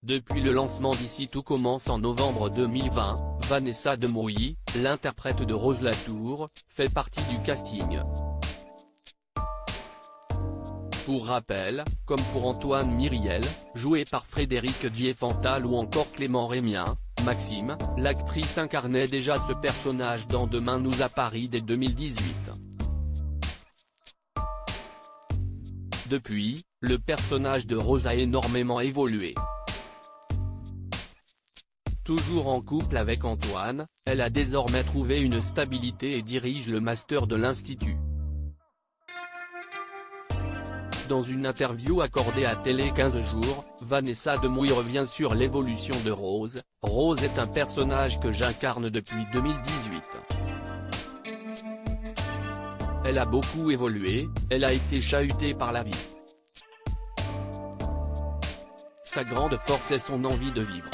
Depuis le lancement d'Ici tout commence en novembre 2020, Vanessa Demouy, l'interprète de Rose Latour, fait partie du casting. Pour rappel, comme pour Antoine Myriel, joué par Frédéric Diefenthal ou encore Clément Rémien, Maxime, l'actrice incarnait déjà ce personnage dans Demain nous à Paris dès 2018. Depuis, le personnage de Rose a énormément évolué. Toujours en couple avec Antoine, elle a désormais trouvé une stabilité et dirige le master de l'Institut. Dans une interview accordée à Télé 15 jours, Vanessa Demouy revient sur l'évolution de Rose. Rose est un personnage que j'incarne depuis 2018. Elle a beaucoup évolué, elle a été chahutée par la vie. Sa grande force est son envie de vivre.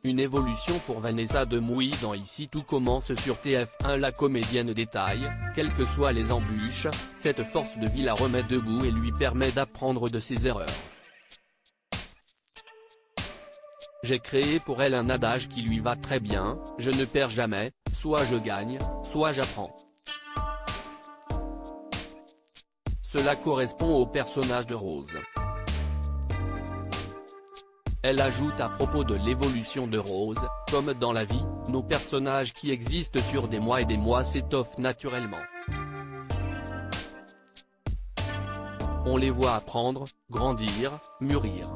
Une évolution pour Vanessa Demouy dans Ici tout commence sur TF1. La comédienne détaille, quelles que soient les embûches, cette force de vie la remet debout et lui permet d'apprendre de ses erreurs. J'ai créé pour elle un adage qui lui va très bien, je ne perds jamais, soit je gagne, soit j'apprends. Cela correspond au personnage de Rose. Elle ajoute à propos de l'évolution de Rose, comme dans la vie, nos personnages qui existent sur des mois et des mois s'étoffent naturellement. On les voit apprendre, grandir, mûrir.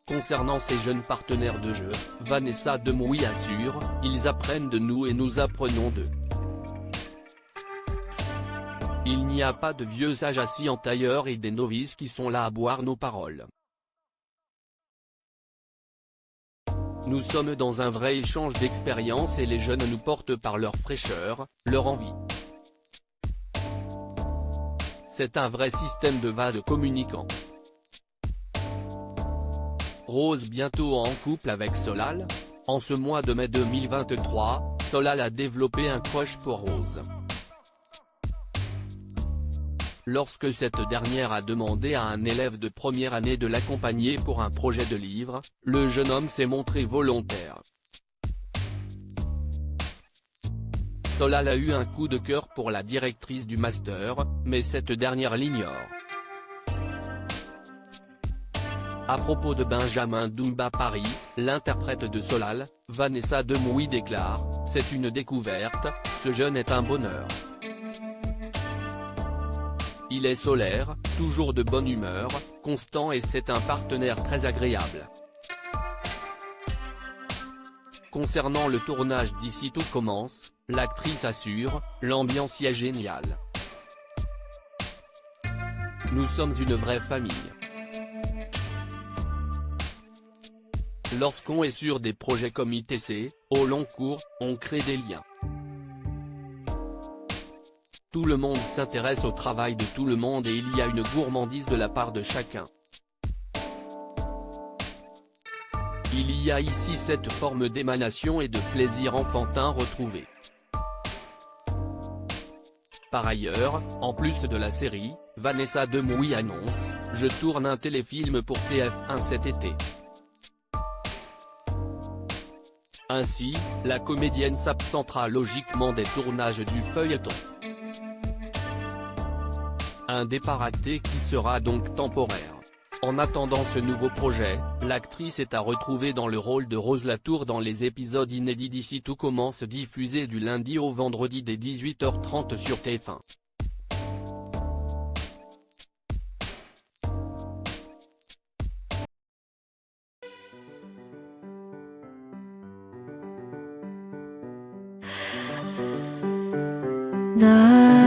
Concernant ses jeunes partenaires de jeu, Vanessa Demouy assure, ils apprennent de nous et nous apprenons d'eux. Il n'y a pas de vieux sages assis en tailleur et des novices qui sont là à boire nos paroles. Nous sommes dans un vrai échange d'expériences et les jeunes nous portent par leur fraîcheur, leur envie. C'est un vrai système de vase communicant. Rose bientôt en couple avec Solal. En ce mois de mai 2023, Solal a développé un crush pour Rose. Lorsque cette dernière a demandé à un élève de première année de l'accompagner pour un projet de livre, le jeune homme s'est montré volontaire. Solal a eu un coup de cœur pour la directrice du master, mais cette dernière l'ignore. À propos de Benjamin Dumba Paris, l'interprète de Solal, Vanessa Demouy déclare, c'est une découverte, ce jeune est un bonheur. Il est solaire, toujours de bonne humeur, constant et c'est un partenaire très agréable. Concernant le tournage d'Ici tout commence, l'actrice assure, l'ambiance y est géniale. Nous sommes une vraie famille. Lorsqu'on est sur des projets comme ITC, au long cours, on crée des liens. Tout le monde s'intéresse au travail de tout le monde et il y a une gourmandise de la part de chacun. Il y a ici cette forme d'émanation et de plaisir enfantin retrouvé. Par ailleurs, en plus de la série, Vanessa Demouy annonce, je tourne un téléfilm pour TF1 cet été. Ainsi, la comédienne s'absentera logiquement des tournages du feuilleton. Un départ acté qui sera donc temporaire. En attendant ce nouveau projet, l'actrice est à retrouver dans le rôle de Rose Latour dans les épisodes inédits d'Ici tout commence diffusés du lundi au vendredi dès 18h30 sur TF1. 나